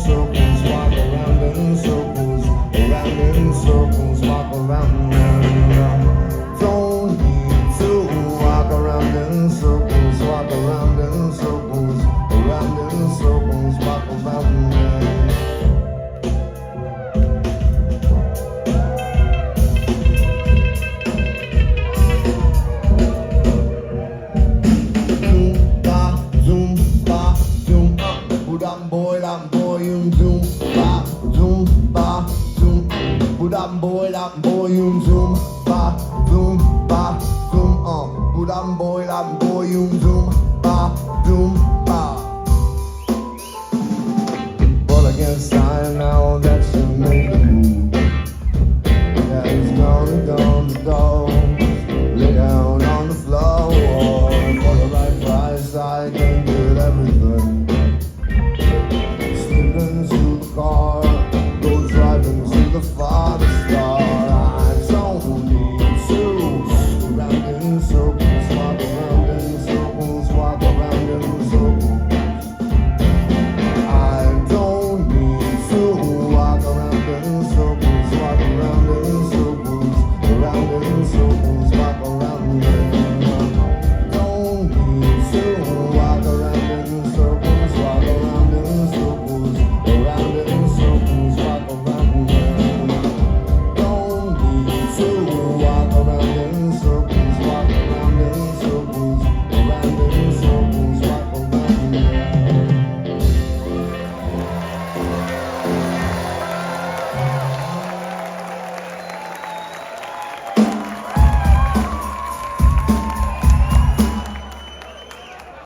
circles, walk around in circles, around in circles, walk around. Don't need to walk around in circles, walk around in circles, around in circles, walk around. That boy, you zoom, ba, zoom. That boy, you zoom, ba, zoom. That boy, you zoom, ba, zoom, ba.